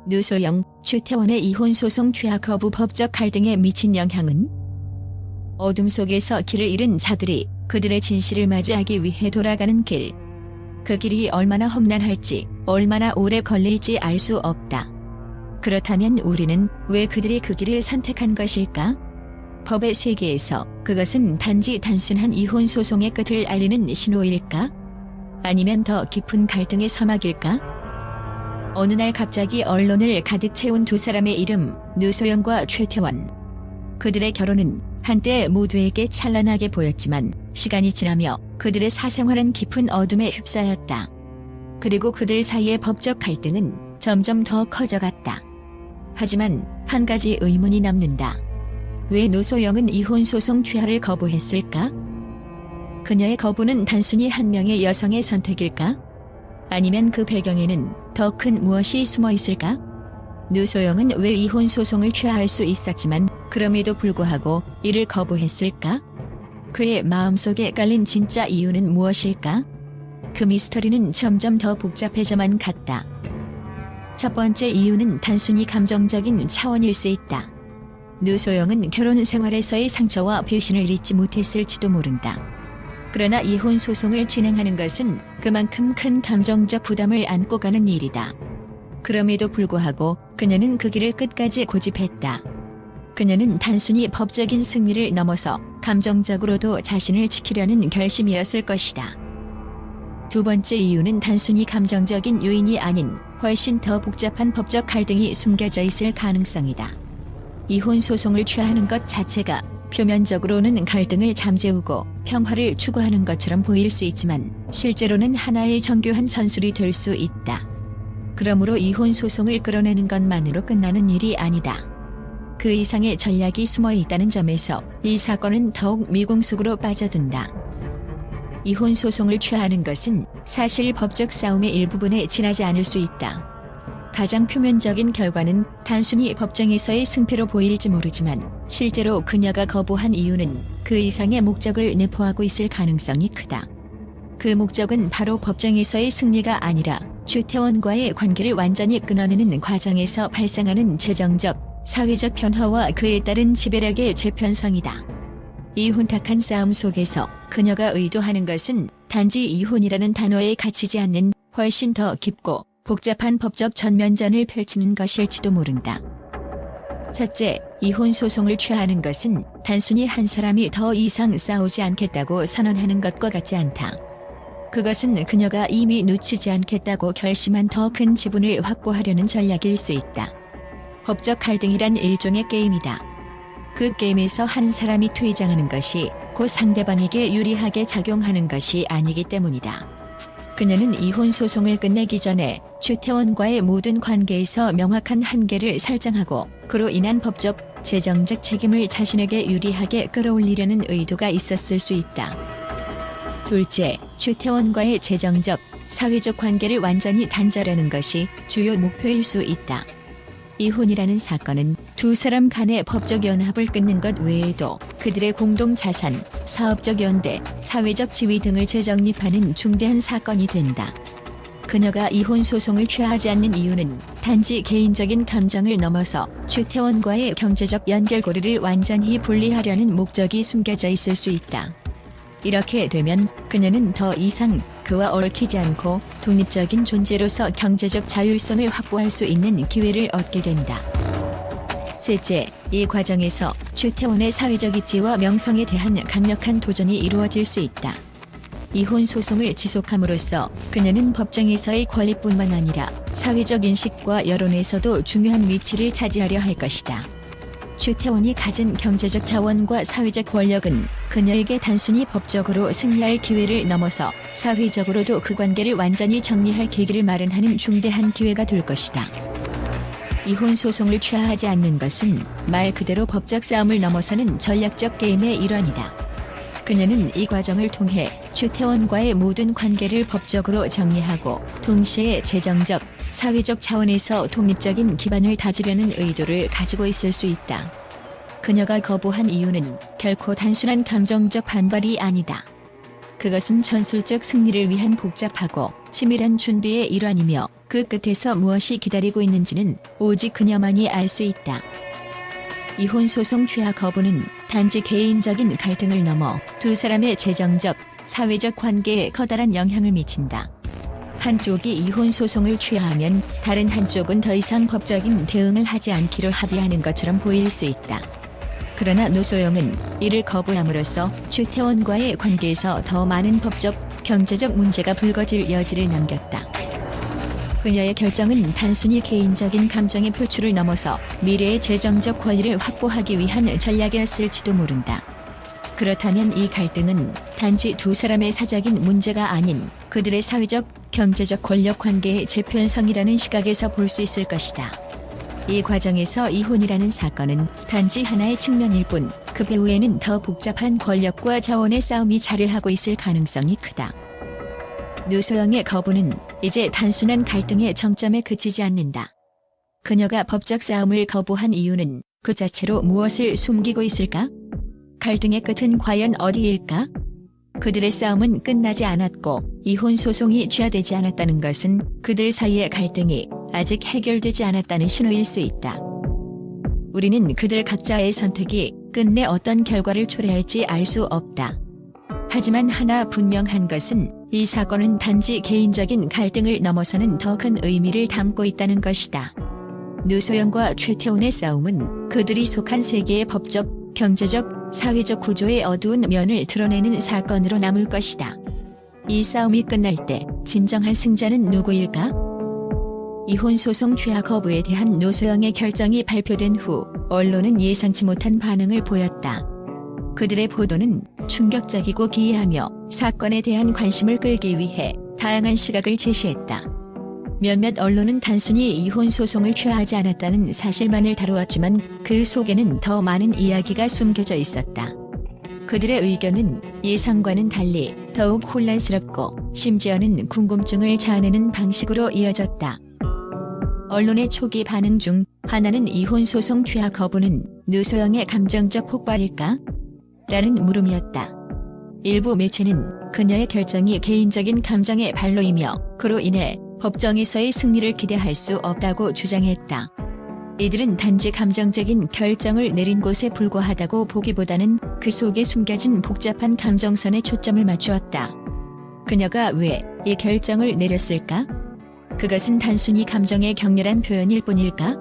노소영, 최태원의 이혼 소송 취하 거부 법적 갈등에 미친 영향은? 어둠 속에서 길을 잃은 자들이 그들의 진실을 마주하기 위해 돌아가는 길. 그 길이 얼마나 험난할지, 얼마나 오래 걸릴지 알 수 없다. 그렇다면 우리는 왜 그들이 그 길을 선택한 것일까? 법의 세계에서 그것은 단지 단순한 이혼 소송의 끝을 알리는 신호일까? 아니면 더 깊은 갈등의 서막일까? 어느 날 갑자기 언론을 가득 채운 두 사람의 이름, 노소영과 최태원. 그들의 결혼은 한때 모두에게 찬란하게 보였지만 시간이 지나며 그들의 사생활은 깊은 어둠에 휩싸였다. 그리고 그들 사이의 법적 갈등은 점점 더 커져갔다. 하지만 한 가지 의문이 남는다. 왜 노소영은 이혼 소송 취하를 거부했을까? 그녀의 거부는 단순히 한 명의 여성의 선택일까? 아니면 그 배경에는 더 큰 무엇이 숨어 있을까? 노소영은 왜 이혼 소송을 취하할 수 있었지만 그럼에도 불구하고 이를 거부했을까? 그의 마음속에 깔린 진짜 이유는 무엇일까? 그 미스터리는 점점 더 복잡해져만 갔다. 첫 번째 이유는 단순히 감정적인 차원일 수 있다. 노소영은 결혼 생활에서의 상처와 배신을 잊지 못했을지도 모른다. 그러나 이혼 소송을 진행하는 것은 그만큼 큰 감정적 부담을 안고 가는 일이다. 그럼에도 불구하고 그녀는 그 길을 끝까지 고집했다. 그녀는 단순히 법적인 승리를 넘어서 감정적으로도 자신을 지키려는 결심이었을 것이다. 두 번째 이유는 단순히 감정적인 요인이 아닌 훨씬 더 복잡한 법적 갈등이 숨겨져 있을 가능성이다. 이혼 소송을 취하는 것 자체가 표면적으로는 갈등을 잠재우고 평화를 추구하는 것처럼 보일 수 있지만 실제로는 하나의 정교한 전술이 될 수 있다. 그러므로 이혼 소송을 끌어내는 것만으로 끝나는 일이 아니다. 그 이상의 전략이 숨어 있다는 점에서 이 사건은 더욱 미궁 속으로 빠져든다. 이혼 소송을 취하는 것은 사실 법적 싸움의 일부분에 지나지 않을 수 있다. 가장 표면적인 결과는 단순히 법정에서의 승패로 보일지 모르지만 실제로 그녀가 거부한 이유는 그 이상의 목적을 내포하고 있을 가능성이 크다. 그 목적은 바로 법정에서의 승리가 아니라 최태원과의 관계를 완전히 끊어내는 과정에서 발생하는 재정적, 사회적 변화와 그에 따른 지배력의 재편성이다. 이 혼탁한 싸움 속에서 그녀가 의도하는 것은 단지 이혼이라는 단어에 갇히지 않는 훨씬 더 깊고 복잡한 법적 전면전을 펼치는 것일지도 모른다. 첫째, 이혼 소송을 취하는 것은 단순히 한 사람이 더 이상 싸우지 않겠다고 선언하는 것과 같지 않다. 그것은 그녀가 이미 놓치지 않겠다고 결심한 더 큰 지분을 확보하려는 전략일 수 있다. 법적 갈등이란 일종의 게임이다. 그 게임에서 한 사람이 퇴장하는 것이 곧 상대방에게 유리하게 작용하는 것이 아니기 때문이다. 그녀는 이혼 소송을 끝내기 전에 최태원과의 모든 관계에서 명확한 한계를 설정하고 그로 인한 법적, 재정적 책임을 자신에게 유리하게 끌어올리려는 의도가 있었을 수 있다. 둘째, 최태원과의 재정적, 사회적 관계를 완전히 단절하는 것이 주요 목표일 수 있다. 이혼이라는 사건은 두 사람 간의 법적 연합을 끊는 것 외에도 그들의 공동 자산, 사업적 연대, 사회적 지위 등을 재정립하는 중대한 사건이 된다. 그녀가 이혼 소송을 취하지 않는 이유는 단지 개인적인 감정을 넘어서 최태원과의 경제적 연결고리를 완전히 분리하려는 목적이 숨겨져 있을 수 있다. 이렇게 되면 그녀는 더 이상 그와 얽히지 않고 독립적인 존재로서 경제적 자율성을 확보할 수 있는 기회를 얻게 된다. 셋째, 이 과정에서 최태원의 사회적 입지와 명성에 대한 강력한 도전이 이루어질 수 있다. 이혼 소송을 지속함으로써 그녀는 법정에서의 권리뿐만 아니라 사회적 인식과 여론에서도 중요한 위치를 차지하려 할 것이다. 최태원이 가진 경제적 자원과 사회적 권력은 그녀에게 단순히 법적으로 승리할 기회를 넘어서 사회적으로도 그 관계를 완전히 정리할 계기를 마련하는 중대한 기회가 될 것이다. 이혼 소송을 취하하지 않는 것은 말 그대로 법적 싸움을 넘어서는 전략적 게임의 일환이다. 그녀는 이 과정을 통해 최태원과의 모든 관계를 법적으로 정리하고 동시에 재정적, 사회적 차원에서 독립적인 기반을 다지려는 의도를 가지고 있을 수 있다. 그녀가 거부한 이유는 결코 단순한 감정적 반발이 아니다. 그것은 전술적 승리를 위한 복잡하고 치밀한 준비의 일환이며 그 끝에서 무엇이 기다리고 있는지는 오직 그녀만이 알 수 있다. 이혼 소송 취하 거부는 단지 개인적인 갈등을 넘어 두 사람의 재정적, 사회적 관계에 커다란 영향을 미친다. 한쪽이 이혼 소송을 취하하면 다른 한쪽은 더 이상 법적인 대응을 하지 않기로 합의하는 것처럼 보일 수 있다. 그러나 노소영은 이를 거부함으로써 최태원과의 관계에서 더 많은 법적, 경제적 문제가 불거질 여지를 남겼다. 그녀의 결정은 단순히 개인적인 감정의 표출을 넘어서 미래의 재정적 권리를 확보하기 위한 전략이었을지도 모른다. 그렇다면 이 갈등은 단지 두 사람의 사적인 문제가 아닌 그들의 사회적, 경제적 권력 관계의 재편성이라는 시각에서 볼 수 있을 것이다. 이 과정에서 이혼이라는 사건은 단지 하나의 측면일 뿐, 그 배후에는 더 복잡한 권력과 자원의 싸움이 자료하고 있을 가능성이 크다. 노소영의 거부는 이제 단순한 갈등의 정점에 그치지 않는다. 그녀가 법적 싸움을 거부한 이유는 그 자체로 무엇을 숨기고 있을까? 갈등의 끝은 과연 어디일까? 그들의 싸움은 끝나지 않았고 이혼 소송이 취하되지 않았다는 것은 그들 사이의 갈등이 아직 해결되지 않았다는 신호일 수 있다. 우리는 그들 각자의 선택이 끝내 어떤 결과를 초래할지 알 수 없다. 하지만 하나 분명한 것은 이 사건은 단지 개인적인 갈등을 넘어서는 더 큰 의미를 담고 있다는 것이다. 노소영과 최태원의 싸움은 그들이 속한 세계의 법적, 경제적, 사회적 구조의 어두운 면을 드러내는 사건으로 남을 것이다. 이 싸움이 끝날 때 진정한 승자는 누구일까? 이혼 소송 취하 거부에 대한 노소영의 결정이 발표된 후 언론은 예상치 못한 반응을 보였다. 그들의 보도는 충격적이고 기이하며 사건에 대한 관심을 끌기 위해 다양한 시각을 제시했다. 몇몇 언론은 단순히 이혼 소송을 취하하지 않았다는 사실만을 다루었지만 그 속에는 더 많은 이야기가 숨겨져 있었다. 그들의 의견은 예상과는 달리 더욱 혼란스럽고 심지어는 궁금증을 자아내는 방식으로 이어졌다. 언론의 초기 반응 중 하나는 이혼 소송 취하 거부는 노소영의 감정적 폭발일까? 라는 물음이었다. 일부 매체는 그녀의 결정이 개인적인 감정의 발로이며 그로 인해 법정에서의 승리를 기대할 수 없다고 주장했다. 이들은 단지 감정적인 결정을 내린 것에 불과하다고 보기보다는 그 속에 숨겨진 복잡한 감정선에 초점을 맞추었다. 그녀가 왜 이 결정을 내렸을까? 그것은 단순히 감정의 격렬한 표현일 뿐일까?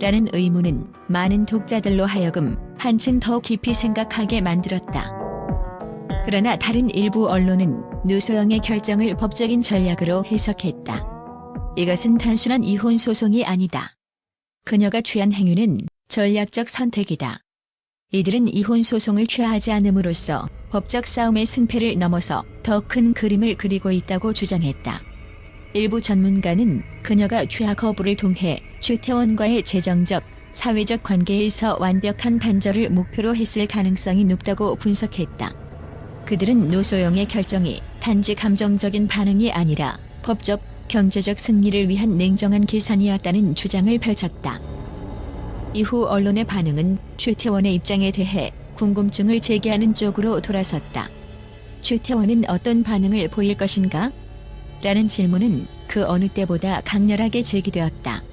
라는 의문은 많은 독자들로 하여금 한층 더 깊이 생각하게 만들었다. 그러나 다른 일부 언론은 노소영의 결정을 법적인 전략으로 해석했다. 이것은 단순한 이혼 소송이 아니다. 그녀가 취한 행위는 전략적 선택이다. 이들은 이혼 소송을 취하지 않음으로써 법적 싸움의 승패를 넘어서 더 큰 그림을 그리고 있다고 주장했다. 일부 전문가는 그녀가 취하 거부를 통해 최태원과의 재정적, 사회적 관계에서 완벽한 단절을 목표로 했을 가능성이 높다고 분석했다. 그들은 노소영의 결정이 단지 감정적인 반응이 아니라 법적, 경제적 승리를 위한 냉정한 계산이었다는 주장을 펼쳤다. 이후 언론의 반응은 최태원의 입장에 대해 궁금증을 제기하는 쪽으로 돌아섰다. 최태원은 어떤 반응을 보일 것인가? 라는 질문은 그 어느 때보다 강렬하게 제기되었다.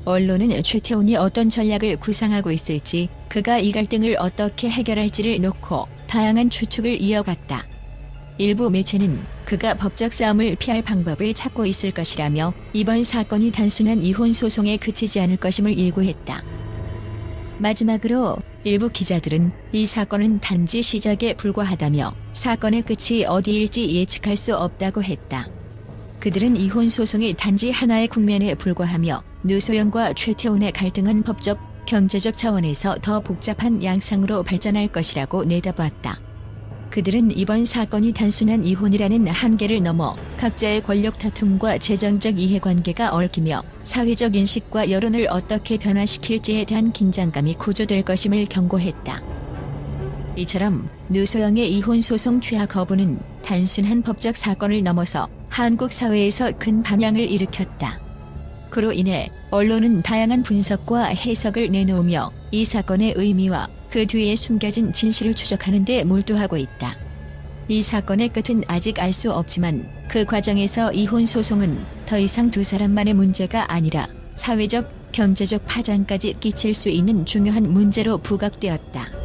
언론은 최태원이 어떤 전략을 구상하고 있을지, 그가 이 갈등을 어떻게 해결할지를 놓고 다양한 추측을 이어갔다. 일부 매체는 그가 법적 싸움을 피할 방법을 찾고 있을 것이라며 이번 사건이 단순한 이혼 소송에 그치지 않을 것임을 예고했다. 마지막으로 일부 기자들은 이 사건은 단지 시작에 불과하다며 사건의 끝이 어디일지 예측할 수 없다고 했다. 그들은 이혼 소송이 단지 하나의 국면에 불과하며 노소영과 최태원의 갈등은 법적, 경제적 차원에서 더 복잡한 양상으로 발전할 것이라고 내다봤다. 그들은 이번 사건이 단순한 이혼이라는 한계를 넘어 각자의 권력 다툼과 재정적 이해관계가 얽히며 사회적 인식과 여론을 어떻게 변화시킬지에 대한 긴장감이 고조될 것임을 경고했다. 이처럼 노소영의 이혼 소송 취하 거부는 단순한 법적 사건을 넘어서 한국 사회에서 큰 반향을 일으켰다. 그로 인해 언론은 다양한 분석과 해석을 내놓으며 이 사건의 의미와 그 뒤에 숨겨진 진실을 추적하는 데 몰두하고 있다. 이 사건의 끝은 아직 알 수 없지만 그 과정에서 이혼 소송은 더 이상 두 사람만의 문제가 아니라 사회적, 경제적 파장까지 끼칠 수 있는 중요한 문제로 부각되었다.